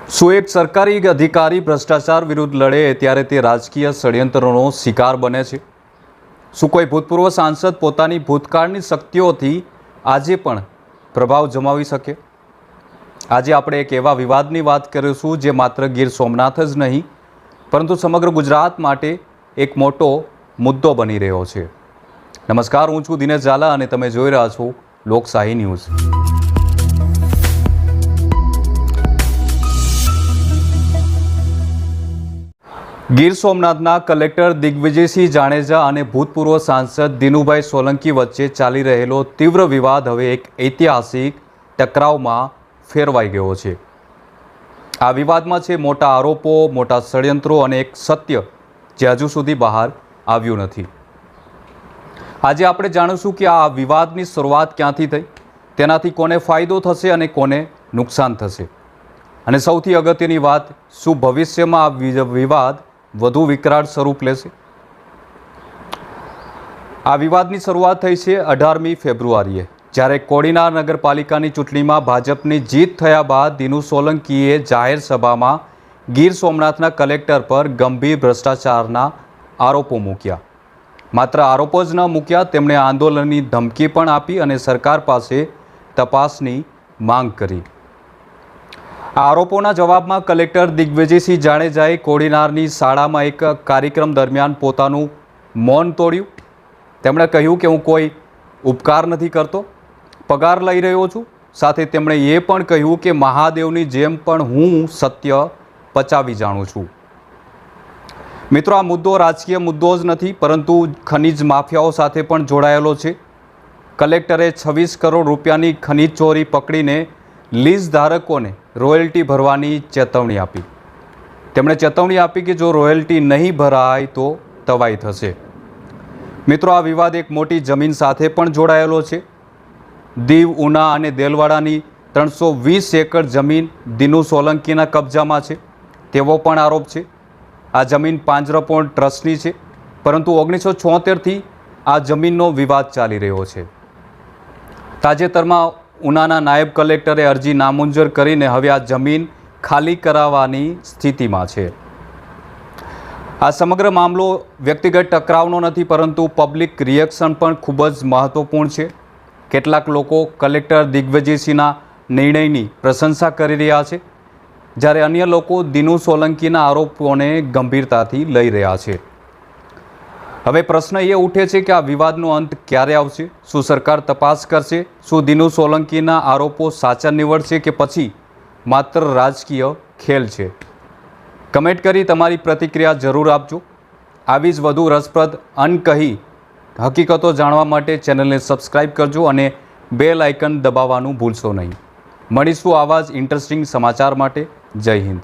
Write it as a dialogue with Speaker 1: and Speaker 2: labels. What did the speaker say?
Speaker 1: શું એક સરકારી અધિકારી ભ્રષ્ટાચાર વિરુદ્ધ લડે ત્યારે તે રાજકીય ષડયંત્રનો શિકાર બને છે? શું કોઈ ભૂતપૂર્વ સાંસદ પોતાની ભૂતકાળની શક્તિઓથી આજે પણ પ્રભાવ જમાવી શકે? આજે આપણે એક એવા વિવાદની વાત કરીશું જે માત્ર ગીર સોમનાથ જ નહીં પરંતુ સમગ્ર ગુજરાત માટે એક મોટો મુદ્દો બની રહ્યો છે. નમસ્કાર, હું છું દિનેશ ઝાલા અને તમે જોઈ રહ્યા છો લોકશાહી ન્યૂઝ. ગીર સોમનાથના કલેક્ટર દિગ્વિજયસિંહ જાડેજા અને ભૂતપૂર્વ સાંસદ દિનુભાઈ સોલંકી વચ્ચે ચાલી રહેલો તીવ્ર વિવાદ હવે એક ઐતિહાસિક ટકરાવમાં ફેરવાઈ ગયો છે. આ વિવાદમાં છે મોટા આરોપો, મોટા ષડયંત્રો અને એક સત્ય જે હજુ સુધી બહાર આવ્યું નથી. આજે આપણે જાણીશું કે આ વિવાદની શરૂઆત ક્યાંથી થઈ, તેનાથી કોને ફાયદો થશે અને કોને નુકસાન થશે, અને સૌથી અગત્યની વાત, શું ભવિષ્યમાં આ વિવાદ વધુ વિકરાળ સ્વરૂપ લેશે? આ વિવાદની શરૂઆત થઈ છે 18મી ફેબ્રુઆરીએ, જ્યારે કોડીનાર નગરપાલિકાની ચૂંટણીમાં ભાજપની જીત થયા બાદ દિનુ સોલંકીએ જાહેર સભામાં ગીર સોમનાથના કલેક્ટર પર ગંભીર ભ્રષ્ટાચારના આરોપો મૂક્યા. માત્ર આરોપો જ ન મૂક્યા, તેમણે આંદોલનની ધમકી પણ આપી અને સરકાર પાસે તપાસની માંગ કરી. આ આરોપોના જવાબમાં કલેક્ટર દિગ્વિજયસિંહ જાડેજાએ કોડીનારની શાળામાં એક કાર્યક્રમ દરમિયાન પોતાનું મૌન તોડ્યું. તેમણે કહ્યું કે હું કોઈ ઉપકાર નથી કરતો, પગાર લઈ રહ્યો છું. સાથે તેમણે એ પણ કહ્યું કે મહાદેવની જેમ પણ હું સત્ય પચાવી જાણું છું. મિત્રો, આ મુદ્દો રાજકીય મુદ્દો જ નથી પરંતુ ખનીજ માફિયાઓ સાથે પણ જોડાયેલો છે. કલેક્ટરે 26 કરોડ રૂપિયાની ખનીજ ચોરી પકડીને લીઝ ધારકોને રોયલ્ટી ભરવાની ચેતવણી આપી. તેમણે ચેતવણી આપી કે જો રોયલ્ટી નહીં ભરાય તો તવાઈ થશે. મિત્રો, આ વિવાદ એક મોટી જમીન સાથે પણ જોડાયેલો છે. દીવ, ઉના અને દેલવાડાની 320 એકર જમીન દિનુ સોલંકીના કબજામાં છે તેવો પણ આરોપ છે. આ જમીન પાંજરાપોળ ટ્રસ્ટની છે, પરંતુ 1976થી આ જમીનનો વિવાદ ચાલી રહ્યો છે. તાજેતરમાં ઉનાના નાયબ કલેક્ટરે અરજી નામંજૂર કરીને હવે આ જમીન ખાલી કરાવવાની સ્થિતિમાં છે. આ સમગ્ર મામલો વ્યક્તિગત ટકરાવનો નથી પરંતુ પબ્લિક રિએક્શન પણ ખૂબ જ મહત્વપૂર્ણ છે. કેટલાક લોકો કલેક્ટર દિગ્વિજયસિંહના નિર્ણયની પ્રશંસા કરી રહ્યા છે, જ્યારે અન્ય લોકો દિનુ સોલંકીના આરોપોને ગંભીરતાથી લઈ રહ્યા છે. હવે પ્રશ્ન એ ઉઠે છે કે આ વિવાદનો અંત ક્યારે આવશે? શું સરકાર તપાસ કરશે? શું દિનુ સોલંકીના આરોપો સાચા નીવડશે કે પછી માત્ર રાજકીય ખેલ છે? કમેન્ટ કરી તમારી પ્રતિક્રિયા જરૂર આપજો. આવી જ વધુ રસપ્રદ અનકહી હકીકતો જાણવા માટે ચેનલને સબસ્ક્રાઈબ કરજો અને બેલ આઇકન દબાવવાનું ભૂલશો નહીં. મળીશું આવા જ ઇન્ટરેસ્ટિંગ સમાચાર માટે. જય હિન્દ.